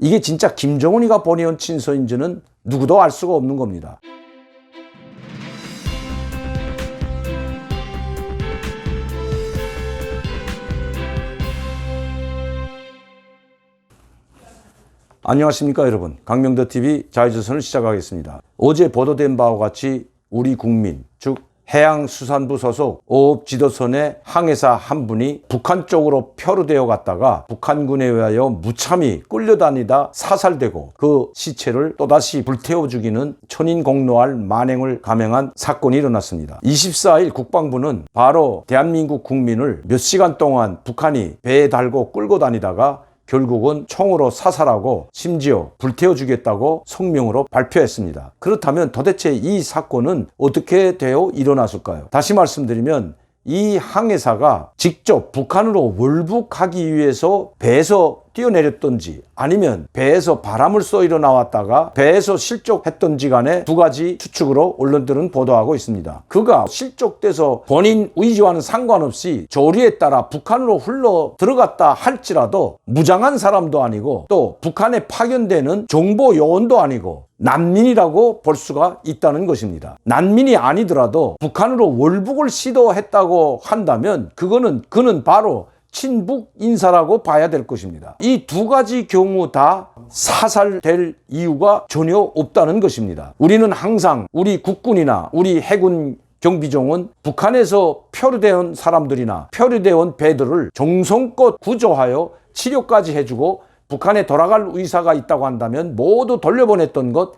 이게 진짜 김정은이가 보내온 친서인지는 누구도 알 수가 없는 겁니다. 안녕하십니까 여러분, 강명도TV 자유조선을 시작하겠습니다. 어제 보도된 바와 같이 우리 국민, 즉 해양수산부 소속 어업지도선의 항해사 한 분이 북한 쪽으로 표류되어 갔다가 북한군에 의하여 무참히 끌려다니다 사살되고 그 시체를 또다시 불태워 죽이는 천인공노할 만행을 감행한 사건이 일어났습니다. 24일 국방부는 바로 대한민국 국민을 몇 시간 동안 북한이 배에 달고 끌고 다니다가 결국은 총으로 사살하고 심지어 불태워 주겠다고 성명으로 발표했습니다. 그렇다면 도대체 이 사건은 어떻게 되어 일어났을까요? 다시 말씀드리면 이 항해사가 직접 북한으로 월북하기 위해서 배에서 뛰어내렸던지 아니면 배에서 바람을 쏘 일어나왔다가 배에서 실족했던지 간에 두 가지 추측으로 언론들은 보도하고 있습니다. 그가 실족돼서 본인 의지와는 상관없이 조류에 따라 북한으로 흘러 들어갔다 할지라도 무장한 사람도 아니고 또 북한에 파견되는 정보 요원도 아니고 난민이라고 볼 수가 있다는 것입니다. 난민이 아니더라도 북한으로 월북을 시도했다고 한다면 그는 바로 친북 인사라고 봐야 될 것입니다. 이 두 가지 경우 다 사살될 이유가 전혀 없다는 것입니다. 우리는 항상 우리 국군이나 우리 해군 경비종은 북한에서 표류되어 온 사람들이나 표류되어 온 배들을 정성껏 구조하여 치료까지 해주고 북한에 돌아갈 의사가 있다고 한다면 모두 돌려보냈던 것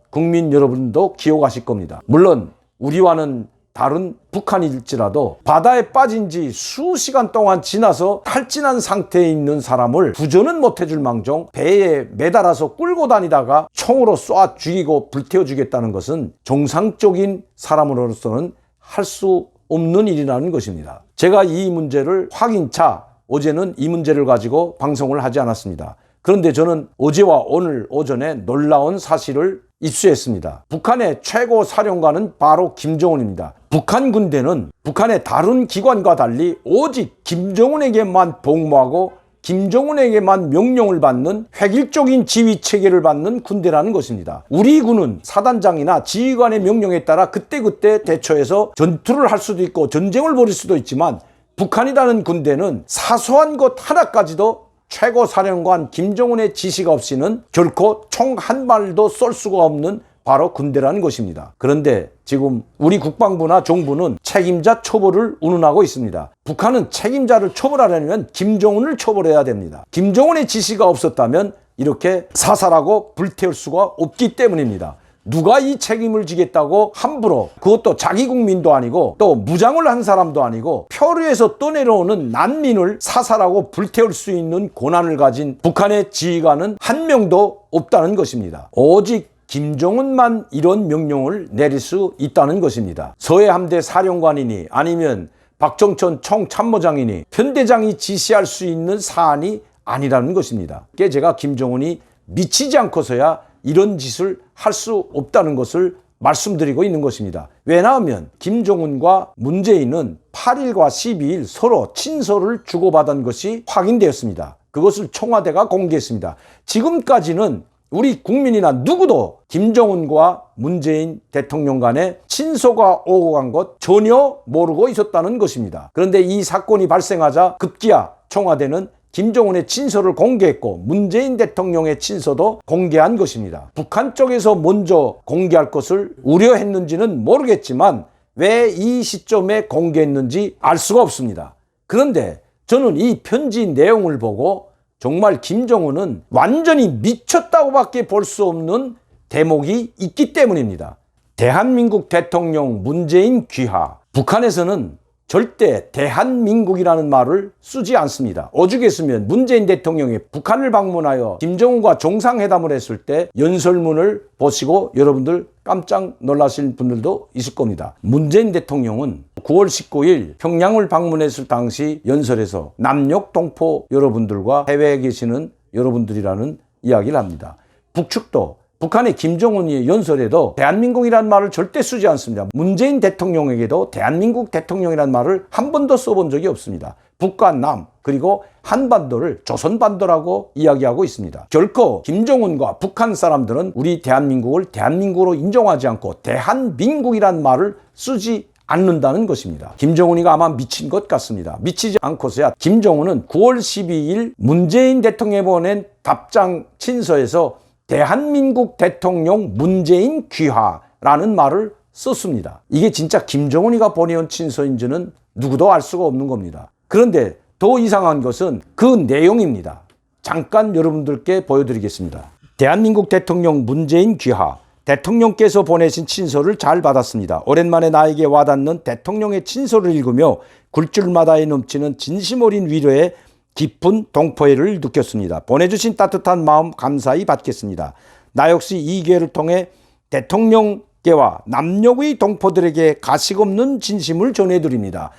국민 여러분도 기억하실 겁니다. 물론 우리와는 다른 북한일지라도 바다에 빠진 지 수시간 동안 지나서 탈진한 상태에 있는 사람을 구조는 못해줄 망정 배에 매달아서 끌고 다니다가 총으로 쏴 죽이고 불태워 주겠다는 것은 정상적인 사람으로서는 할 수 없는 일이라는 것입니다. 제가 이 문제를 확인차 어제는 이 문제를 가지고 방송을 하지 않았습니다. 그런데 저는 어제와 오늘 오전에 놀라운 사실을 입수했습니다. 북한의 최고 사령관은 바로 김정은입니다. 북한 군대는 북한의 다른 기관과 달리 오직 김정은에게만 복무하고 김정은에게만 명령을 받는 획일적인 지휘 체계를 받는 군대라는 것입니다. 우리 군은 사단장이나 지휘관의 명령에 따라 그때그때 대처해서 전투를 할 수도 있고 전쟁을 벌일 수도 있지만 북한이라는 군대는 사소한 것 하나까지도 최고 사령관 김정은의 지시가 없이는 결코 총 한 발도 쏠 수가 없는 바로 군대라는 것입니다. 그런데 지금 우리 국방부나 정부는 책임자 처벌을 운운하고 있습니다. 북한은 책임자를 처벌하려면 김정은을 처벌해야 됩니다. 김정은의 지시가 없었다면 이렇게 사살하고 불태울 수가 없기 때문입니다. 누가 이 책임을 지겠다고 함부로, 그것도 자기 국민도 아니고 또 무장을 한 사람도 아니고 표류에서 떠내려오는 난민을 사살하고 불태울 수 있는 권한을 가진 북한의 지휘관은 한 명도 없다는 것입니다. 오직 김정은만 이런 명령을 내릴 수 있다는 것입니다. 서해함대 사령관이니 아니면 박정천 총참모장이니 편대장이 지시할 수 있는 사안이 아니라는 것입니다. 그게 제가 김정은이 미치지 않고서야 이런 짓을 할 수 없다는 것을 말씀드리고 있는 것입니다. 왜냐하면 김정은과 문재인은 8일과 12일 서로 친서를 주고받은 것이 확인되었습니다. 그것을 청와대가 공개했습니다. 지금까지는 우리 국민이나 누구도 김정은과 문재인 대통령 간에 친서가 오고 간 것 전혀 모르고 있었다는 것입니다. 그런데 이 사건이 발생하자 급기야 청와대는 김정은의 친서를 공개했고 문재인 대통령의 친서도 공개한 것입니다. 북한 쪽에서 먼저 공개할 것을 우려했는지는 모르겠지만 왜 이 시점에 공개했는지 알 수가 없습니다. 그런데 저는 이 편지 내용을 보고 정말 김정은은 완전히 미쳤다고밖에 볼 수 없는 대목이 있기 때문입니다. 대한민국 대통령 문재인 귀하. 북한에서는 절대 대한민국이라는 말을 쓰지 않습니다. 오죽 했으면 문재인 대통령이 북한을 방문하여 김정은과 정상회담을 했을 때 연설문을 보시고 여러분들 깜짝 놀라실 분들도 있을 겁니다. 문재인 대통령은 9월 19일 평양을 방문했을 당시 연설에서 남녘 동포 여러분들과 해외에 계시는 여러분들이라는 이야기를 합니다. 북측도 북한의 김정은이 연설에도 대한민국이라는 말을 절대 쓰지 않습니다. 문재인 대통령에게도 대한민국 대통령이라는 말을 한 번도 써본 적이 없습니다. 북과 남 그리고 한반도를 조선반도라고 이야기하고 있습니다. 결코 김정은과 북한 사람들은 우리 대한민국을 대한민국으로 인정하지 않고 대한민국이라는 말을 쓰지 않는다는 것입니다. 김정은이가 아마 미친 것 같습니다. 미치지 않고서야 김정은은 9월 12일 문재인 대통령이 보낸 답장 친서에서 대한민국 대통령 문재인 귀하라는 말을 썼습니다. 이게 진짜 김정은이가 보내온 친서인지는 누구도 알 수가 없는 겁니다. 그런데 더 이상한 것은 그 내용입니다. 잠깐 여러분들께 보여드리겠습니다. 대한민국 대통령 문재인 귀하, 대통령께서 보내신 친서를 잘 받았습니다. 오랜만에 나에게 와닿는 대통령의 친서를 읽으며 굴줄마다에 넘치는 진심 어린 위로에 깊은 동포애를 느꼈습니다. 보내주신 따뜻한 마음 감사히 받겠습니다. 나 역시 이 기회를 통해 대통령께와 남녘의 동포들에게 가식 없는 진심을 전해드립니다.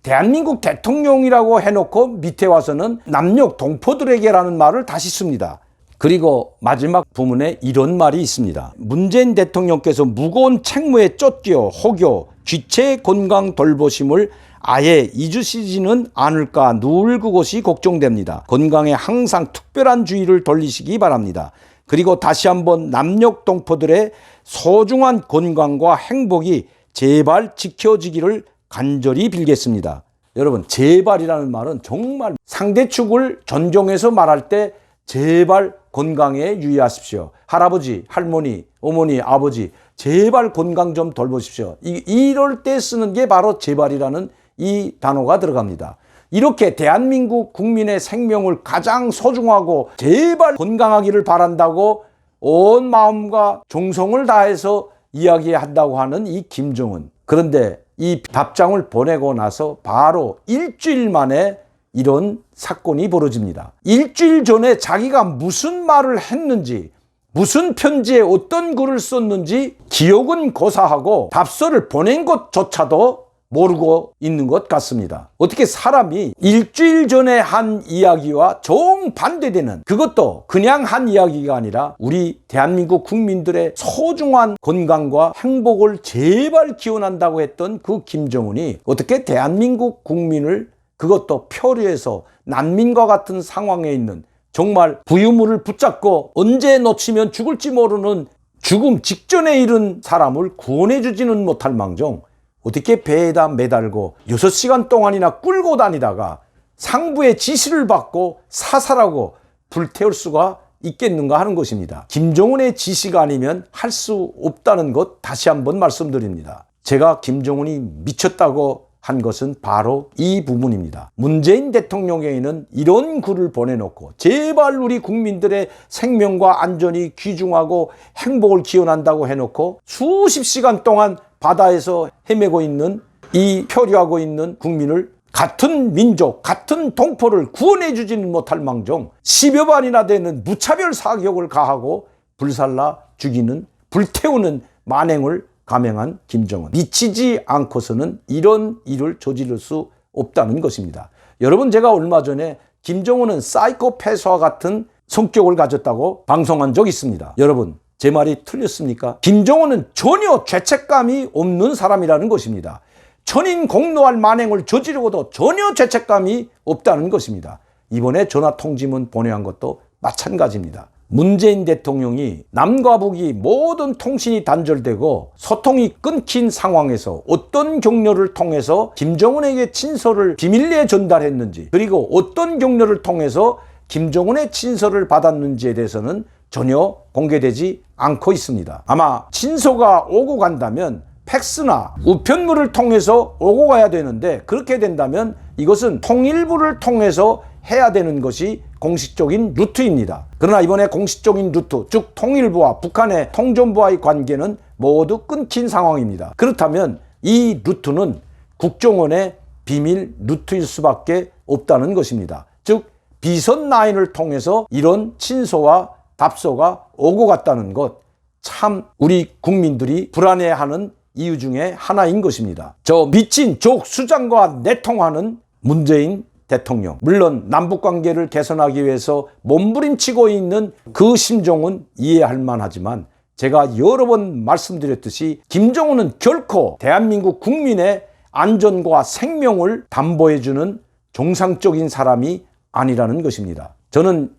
대한민국 대통령이라고 해놓고 밑에 와서는 남녘 동포들에게라는 말을 다시 씁니다. 그리고 마지막 부문에 이런 말이 있습니다. 문재인 대통령께서 무거운 책무에 쫓겨 혹여 귀체 건강 돌보심을 아예 잊으시지는 않을까 늘 그것이 걱정됩니다. 건강에 항상 특별한 주의를 돌리시기 바랍니다. 그리고 다시 한번 남녘 동포들의 소중한 건강과 행복이 제발 지켜지기를 간절히 빌겠습니다. 여러분, 제발이라는 말은 정말 상대축을 존중해서 말할 때 제발 건강에 유의하십시오. 할아버지, 할머니, 어머니, 아버지 제발 건강 좀 돌보십시오. 이럴 때 쓰는 게 바로 제발이라는 이 단어가 들어갑니다. 이렇게 대한민국 국민의 생명을 가장 소중하고 제발 건강하기를 바란다고 온 마음과 정성을 다해서 이야기한다고 하는 이 김정은. 그런데 이 답장을 보내고 나서 바로 일주일 만에 이런 사건이 벌어집니다. 일주일 전에 자기가 무슨 말을 했는지, 무슨 편지에 어떤 글을 썼는지 기억은 고사하고 답서를 보낸 것조차도 모르고 있는 것 같습니다. 어떻게 사람이 일주일 전에 한 이야기와 정반대되는, 그것도 그냥 한 이야기가 아니라 우리 대한민국 국민들의 소중한 건강과 행복을 제발 기원한다고 했던 그 김정은이 어떻게 대한민국 국민을, 그것도 표류해서 난민과 같은 상황에 있는 정말 부유물을 붙잡고 언제 놓치면 죽을지 모르는 죽음 직전에 이른 사람을 구원해주지는 못할 망정 어떻게 배에다 매달고 6시간 동안이나 끌고 다니다가 상부의 지시를 받고 사살하고 불태울 수가 있겠는가 하는 것입니다. 김정은의 지시가 아니면 할 수 없다는 것 다시 한번 말씀드립니다. 제가 김정은이 미쳤다고 한 것은 바로 이 부분입니다. 문재인 대통령에게는 이런 글을 보내놓고 제발 우리 국민들의 생명과 안전이 귀중하고 행복을 기원한다고 해놓고 수십 시간 동안 바다에서 헤매고 있는 이 표류하고 있는 국민을, 같은 민족, 같은 동포를 구원해 주지는 못할 망정 10여 반이나 되는 무차별 사격을 가하고 불살라 죽이는, 불태우는 만행을 감행한 김정은. 미치지 않고서는 이런 일을 저지를 수 없다는 것입니다. 여러분, 제가 얼마 전에 김정은은 사이코패스와 같은 성격을 가졌다고 방송한 적이 있습니다. 여러분, 제 말이 틀렸습니까? 김정은은 전혀 죄책감이 없는 사람이라는 것입니다. 천인공노할 만행을 저지르고도 전혀 죄책감이 없다는 것입니다. 이번에 전화통지문 보내한 것도 마찬가지입니다. 문재인 대통령이 남과 북이 모든 통신이 단절되고 소통이 끊긴 상황에서 어떤 경로를 통해서 김정은에게 친서를 비밀리에 전달했는지, 그리고 어떤 경로를 통해서 김정은의 친서를 받았는지에 대해서는 전혀 공개되지 않고 있습니다. 아마 친서가 오고 간다면 팩스나 우편물을 통해서 오고 가야 되는데, 그렇게 된다면 이것은 통일부를 통해서 해야 되는 것이 공식적인 루트입니다. 그러나 이번에 공식적인 루트, 즉 통일부와 북한의 통전부와의 관계는 모두 끊긴 상황입니다. 그렇다면 이 루트는 국정원의 비밀 루트일 수밖에 없다는 것입니다. 즉 비선 라인을 통해서 이런 친서와 답서가 오고 갔다는 것, 참 우리 국민들이 불안해하는 이유 중에 하나인 것입니다. 저 미친 족 수장과 내통하는 문재인 대통령, 물론 남북관계를 개선하기 위해서 몸부림치고 있는 그 심정은 이해할 만하지만 제가 여러 번 말씀드렸듯이 김정은은 결코 대한민국 국민의 안전과 생명을 담보해주는 정상적인 사람이 아니라는 것입니다. 저는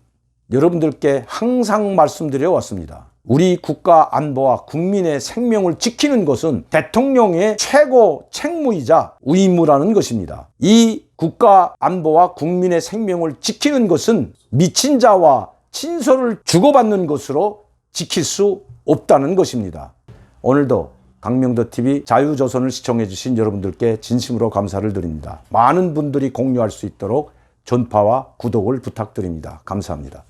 여러분들께 항상 말씀드려 왔습니다. 우리 국가 안보와 국민의 생명을 지키는 것은 대통령의 최고 책무이자 의무라는 것입니다. 이 국가 안보와 국민의 생명을 지키는 것은 미친 자와 친서를 주고받는 것으로 지킬 수 없다는 것입니다. 오늘도 강명도TV 자유조선을 시청해 주신 여러분들께 진심으로 감사를 드립니다. 많은 분들이 공유할 수 있도록 전파와 구독을 부탁드립니다. 감사합니다.